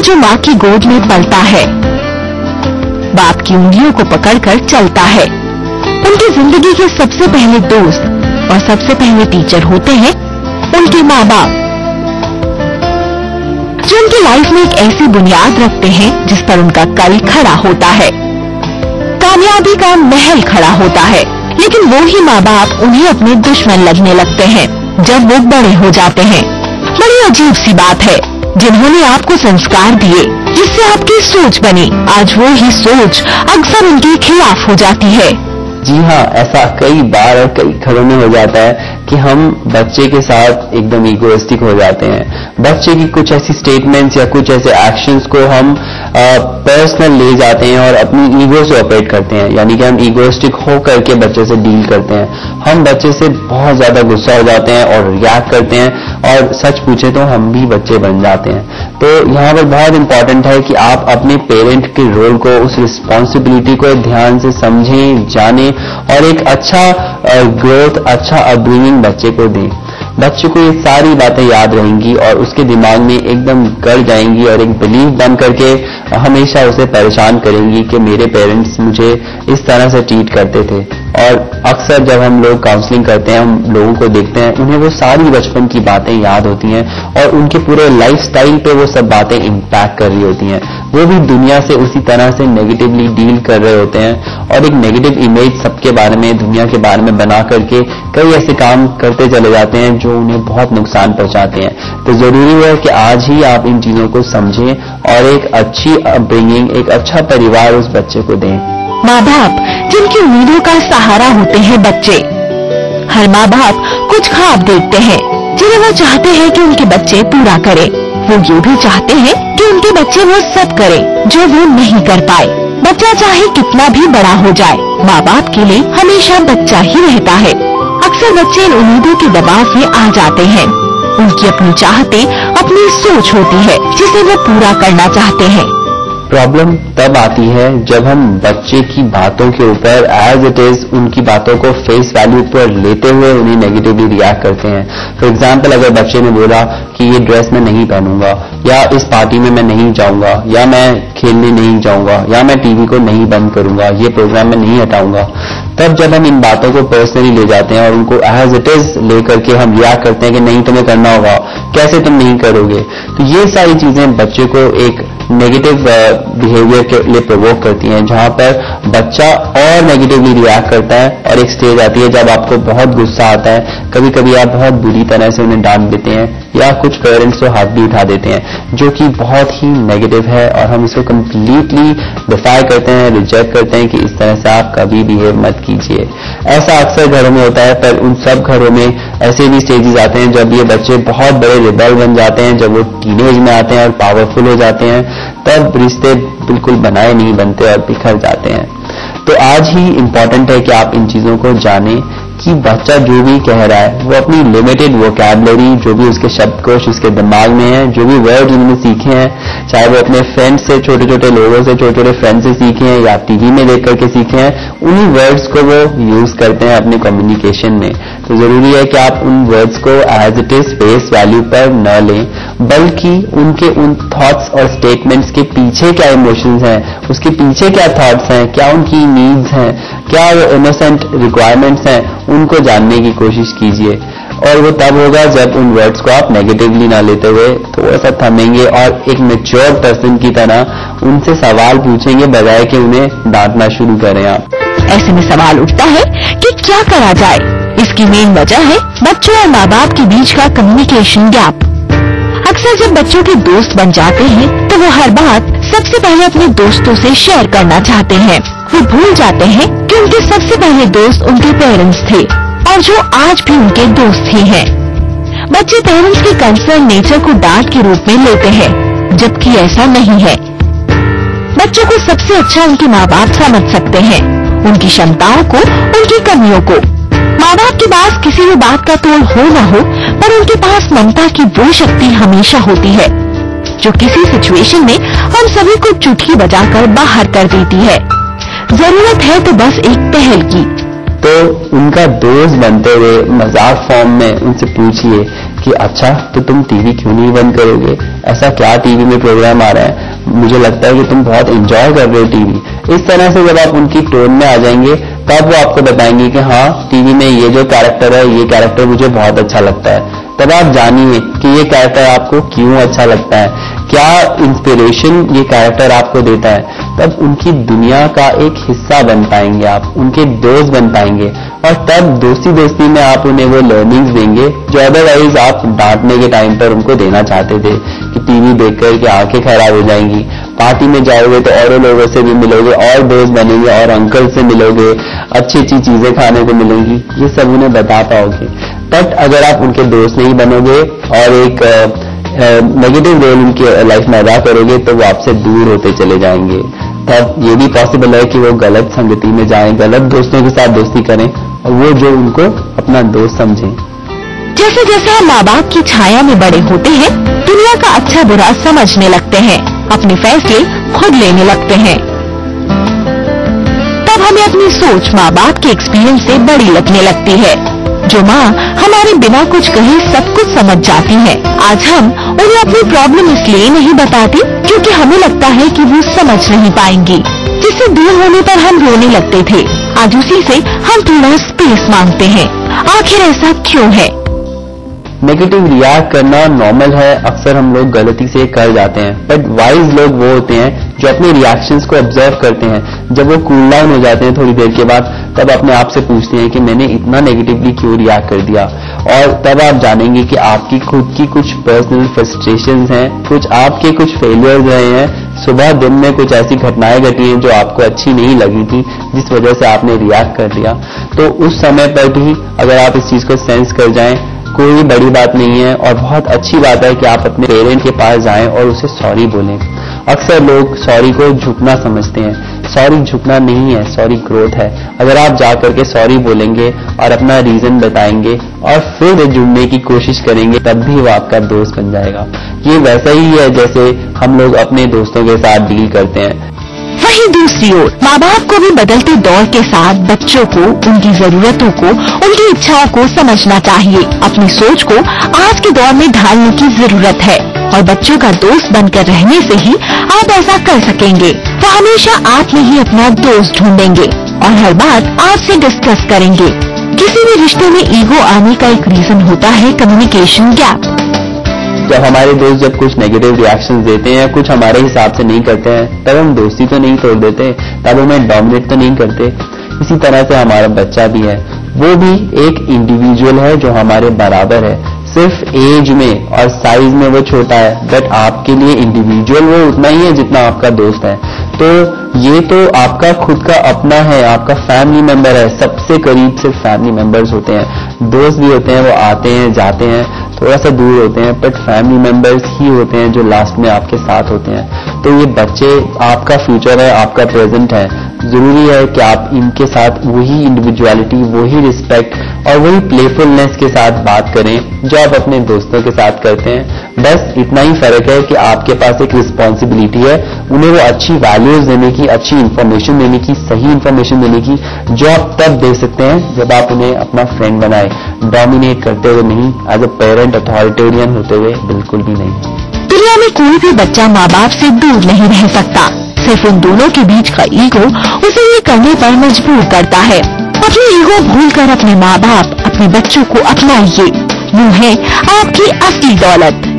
जो माँ की गोद में पलता है, बाप की उंगलियों को पकड़कर चलता है, उनकी जिंदगी के सबसे पहले दोस्त और सबसे पहले टीचर होते हैं उनके माँ बाप, जो उनकी लाइफ में एक ऐसी बुनियाद रखते हैं जिस पर उनका कल खड़ा होता है, कामयाबी का महल खड़ा होता है। लेकिन वो ही माँ बाप उन्हें अपने दुश्मन लगने लगते हैं जब वो बड़े हो जाते हैं। बड़ी अजीब सी बात है, जिन्होंने आपको संस्कार दिए जिससे आपकी सोच बनी, आज वो ही सोच अक्सर उनके खिलाफ हो जाती है। जी हाँ, ऐसा कई बार और कई घरों में हो जाता है कि हम बच्चे के साथ एकदम इगोइस्टिक हो जाते हैं। बच्चे की कुछ ऐसी स्टेटमेंट्स या कुछ ऐसे एक्शंस को हम पर्सनल ले जाते हैं और अपनी ईगो से ऑपरेट करते हैं, यानी कि हम इगोइस्टिक हो करके बच्चे से डील करते हैं। हम बच्चे से बहुत ज्यादा गुस्सा हो जाते हैं और रिएक्ट करते हैं, और सच पूछे तो हम भी बच्चे बन जाते हैं। तो यहाँ पर बहुत इंपॉर्टेंट है कि आप अपने पेरेंट के रोल को, उस रिस्पॉन्सिबिलिटी को ध्यान से समझें, जानें और एक अच्छा ग्रोथ, अच्छा अपब्रिंगिंग बच्चे को दें। बच्चे को ये सारी बातें याद रहेंगी और उसके दिमाग में एकदम गड़ जाएंगी और एक बिलीफ बन करके हमेशा उसे परेशान करेंगी कि मेरे पेरेंट्स मुझे इस तरह से ट्रीट करते थे। और अक्सर जब हम लोग काउंसलिंग करते हैं, हम लोगों को देखते हैं, उन्हें वो सारी बचपन की बातें याद होती हैं और उनके पूरे लाइफस्टाइल पे वो सब बातें इम्पैक्ट कर रही होती हैं। वो भी दुनिया से उसी तरह से नेगेटिवली डील कर रहे होते हैं और एक नेगेटिव इमेज सबके बारे में, दुनिया के बारे में बना करके कई ऐसे काम करते चले जाते हैं जो उन्हें बहुत नुकसान पहुंचाते हैं। तो जरूरी है कि आज ही आप इन चीजों को समझें और एक अच्छी अपब्रिंगिंग, एक अच्छा परिवार उस बच्चे को दें। माँ बाप जिनकी उम्मीदों का सहारा होते हैं बच्चे। हर माँ बाप कुछ ख्वाब देखते हैं जिन्हें वो चाहते हैं कि उनके बच्चे पूरा करें। वो ये भी चाहते हैं कि उनके बच्चे वो सब करें जो वो नहीं कर पाए। बच्चा चाहे कितना भी बड़ा हो जाए, माँ बाप के लिए हमेशा बच्चा ही रहता है। अक्सर बच्चे इन उम्मीदों के दबाव में आ जाते हैं। उनकी अपनी चाहते, अपनी सोच होती है जिसे वो पूरा करना चाहते हैं। प्रॉब्लम तब आती है जब हम बच्चे की बातों के ऊपर एज इट इज उनकी बातों को फेस वैल्यू पर लेते हुए उन्हें नेगेटिवली रिएक्ट करते हैं। फॉर एग्जाम्पल, अगर बच्चे ने बोला कि ये ड्रेस मैं नहीं पहनूंगा, या इस पार्टी में मैं नहीं जाऊंगा, या मैं खेलने नहीं जाऊंगा, या मैं टीवी को नहीं बंद करूंगा, ये प्रोग्राम मैं नहीं हटाऊंगा, तब जब हम इन बातों को पर्सनली ले जाते हैं और उनको एज इट इज लेकर के हम रिएक्ट करते हैं कि नहीं तुम्हें करना होगा, कैसे तुम नहीं करोगे, तो ये सारी चीजें बच्चे को एक नेगेटिव बिहेवियर के लिए प्रोवोक करती हैं, जहां पर बच्चा और नेगेटिवली रिएक्ट करता है। और एक स्टेज आती है जब आपको बहुत गुस्सा आता है, कभी कभी आप बहुत बुरी तरह से उन्हें डांट देते हैं या कुछ पेरेंट्स तो हाथ भी उठा देते हैं, जो कि बहुत ही नेगेटिव है और हम इसको कंप्लीटली डिफाई करते हैं, रिजेक्ट करते हैं कि इस तरह से आप कभी बिहेव मत कीजिए। ऐसा अक्सर घरों में होता है, पर उन सब घरों में ऐसे भी स्टेजेस आते हैं जब ये बच्चे बहुत बड़े रिबेल बन जाते हैं, जब वो टीनेज में आते हैं और पावरफुल हो जाते हैं, तब रिश्ते बिल्कुल बनाए नहीं बनते और बिखर जाते हैं। तो आज ही इम्पोर्टेंट है कि आप इन चीजों को जानें कि बच्चा जो भी कह रहा है वो अपनी लिमिटेड वोकैबुलरी, जो भी उसके शब्दकोश उसके दिमाग में है, जो भी वर्ड्स उन्होंने सीखे हैं, चाहे वो अपने फ्रेंड्स से, छोटे छोटे लोगों से, छोटे छोटे फ्रेंड्स से सीखे हैं या टीवी में देख करके सीखे हैं, उन्हीं वर्ड्स को वो यूज करते हैं अपने कम्युनिकेशन में। तो जरूरी है कि आप उन वर्ड्स को as it is face value पर न लें, बल्कि उनके उन थॉट्स और स्टेटमेंट्स के पीछे क्या इमोशंस हैं, उसके पीछे क्या थॉट्स हैं, क्या उनकी नीड्स हैं, क्या वो इनोसेंट रिक्वायरमेंट्स हैं, उनको जानने की कोशिश कीजिए। और वो तब होगा जब उन वर्ड्स को आप नेगेटिवली ना लेते हुए थोड़ा सा थमेंगे और एक मैच्योर पर्सन की तरह उनसे सवाल पूछेंगे, बजाय कि उन्हें डांटना शुरू करें आप। ऐसे में सवाल उठता है कि क्या करा जाए। इसकी मेन वजह है बच्चों और माँ बाप के बीच का कम्युनिकेशन गैप। अक्सर जब बच्चों के दोस्त बन जाते हैं तो वो हर बात सबसे पहले अपने दोस्तों से शेयर करना चाहते हैं। वो भूल जाते हैं कि उनके सबसे पहले दोस्त उनके पेरेंट्स थे और जो आज भी उनके दोस्त ही हैं। बच्चे पेरेंट्स के कंसर्न नेचर को डांट के रूप में लेते हैं, जबकि ऐसा नहीं है। बच्चों को सबसे अच्छा उनके माँ बाप समझ सकते हैं, उनकी क्षमताओं को, उनकी कमियों को। माँ बाप के पास किसी भी बात का तोड़ हो न हो, पर उनके पास ममता की वो शक्ति हमेशा होती है जो किसी सिचुएशन में हम सभी को चुटकी बजाकर बाहर कर देती है। जरूरत है तो बस एक पहल की। तो उनका दोस्त बनते हुए मजाक फॉर्म में उनसे पूछिए कि अच्छा तो तुम टीवी क्यों नहीं बंद करोगे, ऐसा क्या टीवी में प्रोग्राम आ रहा है, मुझे लगता है कि तुम बहुत एंजॉय कर रहे हो टीवी। इस तरह से जब आप उनकी टोन में आ जाएंगे तब वो आपको बताएंगे कि हाँ टीवी में ये जो कैरेक्टर है ये कैरेक्टर मुझे बहुत अच्छा लगता है। तब आप जानिए कि ये कैरेक्टर आपको क्यों अच्छा लगता है, क्या इंस्पिरेशन ये कैरेक्टर आपको देता है। तब उनकी दुनिया का एक हिस्सा बन पाएंगे आप, उनके दोस्त बन पाएंगे, और तब दोस्ती में आप उन्हें वो लर्निंग्स देंगे जो अदरवाइज आप डांटने के टाइम पर उनको देना चाहते थे कि टीवी देखकर के आंखें खराब हो जाएंगी। पार्टी में जाओगे तो और लोगों से भी मिलोगे और दोस्त बनेंगे और अंकल से मिलोगे, अच्छी अच्छी चीजें खाने को मिलेंगी, ये सब उन्हें बता पाओगे। बट अगर आप उनके दोस्त नहीं बनोगे और एक नेगेटिव रोल उनकी लाइफ में अदा करोगे तो वो आपसे दूर होते चले जाएंगे। तब ये भी पॉसिबल है कि वो गलत संगति में जाएं, गलत दोस्तों के साथ दोस्ती करें और वो जो उनको अपना दोस्त समझें। जैसे जैसे हम माँ बाप की छाया में बड़े होते हैं, दुनिया का अच्छा बुरा समझने लगते हैं, अपने फैसले खुद लेने लगते हैं। तब हमें अपनी सोच माँ बाप के एक्सपीरियंस से बड़ी लगने लगती है। जो माँ हमारे बिना कुछ कहे सब कुछ समझ जाती है, आज हम उन्हें अपनी प्रॉब्लम इसलिए नहीं बताते क्योंकि हमें लगता है कि वो समझ नहीं पाएंगी। जिससे दूर होने पर हम रोने लगते थे, आज उसी से हम थोड़ा स्पेस मांगते हैं। आखिर ऐसा क्यों है? नेगेटिव रिएक्ट करना नॉर्मल है, अक्सर हम लोग गलती से कर जाते हैं। बट वाइज लोग वो होते हैं जो अपने रिएक्शंस को ऑब्जर्व करते हैं। जब वो कूल डाउन हो जाते हैं थोड़ी देर के बाद, तब अपने आप से पूछते हैं कि मैंने इतना नेगेटिवली क्यों रिएक्ट कर दिया। और तब आप जानेंगे कि आपकी खुद की कुछ पर्सनल फ्रस्ट्रेशंस हैं, कुछ आपके कुछ फेलियर्स रहे हैं, सुबह दिन में कुछ ऐसी घटनाएं घटी हैं जो आपको अच्छी नहीं लगी थी, जिस वजह से आपने रिएक्ट कर दिया। तो उस समय पर भी अगर आप इस चीज को सेंस कर जाएं, कोई बड़ी बात नहीं है और बहुत अच्छी बात है कि आप अपने पेरेंट के पास जाएं और उसे सॉरी बोलें। अक्सर लोग सॉरी को झुकना समझते हैं, सॉरी झुकना नहीं है, सॉरी ग्रोथ है। अगर आप जाकर के सॉरी बोलेंगे और अपना रीजन बताएंगे और फिर जुड़ने की कोशिश करेंगे, तब भी वो आपका दोस्त बन जाएगा। ये वैसा ही है जैसे हम लोग अपने दोस्तों के साथ डील करते हैं। वहीं दूसरी ओर माँ बाप को भी बदलते दौर के साथ बच्चों को, उनकी जरूरतों को, उनकी इच्छाओं को समझना चाहिए। अपनी सोच को आज के दौर में ढालने की जरूरत है और बच्चों का दोस्त बनकर रहने से ही आप ऐसा कर सकेंगे। वो हमेशा आप में ही अपना दोस्त ढूंढेंगे और हर बात आपसे डिस्कस करेंगे। किसी भी रिश्ते में ईगो आने का एक रीजन होता है कम्युनिकेशन गैप। जब हमारे दोस्त जब कुछ नेगेटिव रिएक्शंस देते हैं, कुछ हमारे हिसाब से नहीं करते हैं, तब हम दोस्ती तो नहीं तोड़ देते, तब हमें डोमिनेट तो नहीं करते। इसी तरह से हमारा बच्चा भी है, वो भी एक इंडिविजुअल है जो हमारे बराबर है। सिर्फ एज में और साइज में वो छोटा है, बट आपके लिए इंडिविजुअल वो उतना ही है जितना आपका दोस्त है। तो ये तो आपका खुद का अपना है, आपका फैमिली मेंबर है। सबसे करीब सिर्फ फैमिली मेंबर्स होते हैं, दोस्त भी होते हैं, वो आते हैं जाते हैं, थोड़ा सा दूर होते हैं, बट फैमिली मेंबर्स ही होते हैं जो लास्ट में आपके साथ होते हैं। तो ये बच्चे आपका फ्यूचर है, आपका प्रेजेंट है। जरूरी है कि आप इनके साथ वही इंडिविजुअलिटी, वही रिस्पेक्ट और वही प्लेफुलनेस के साथ बात करें जो आप अपने दोस्तों के साथ करते हैं। बस इतना ही फर्क है कि आपके पास एक रिस्पॉन्सिबिलिटी है उन्हें वो अच्छी वैल्यूज देने की, अच्छी इन्फॉर्मेशन देने की, सही इन्फॉर्मेशन देने की, जो आप तब दे सकते हैं जब आप उन्हें अपना फ्रेंड बनाए, डोमिनेट करते हुए नहीं, एज अ पेरेंट अथॉरिटेरियन होते हुए बिल्कुल भी नहीं। दुनिया में कोई भी बच्चा माँ बाप से दूर नहीं रह सकता, सिर्फ उन दोनों के बीच का ईगो उसे ये करने पर मजबूर करता है। अपनी ईगो भूलकर अपने माँ बाप, अपने बच्चों को अपनाइए। यूं है आपकी असली दौलत।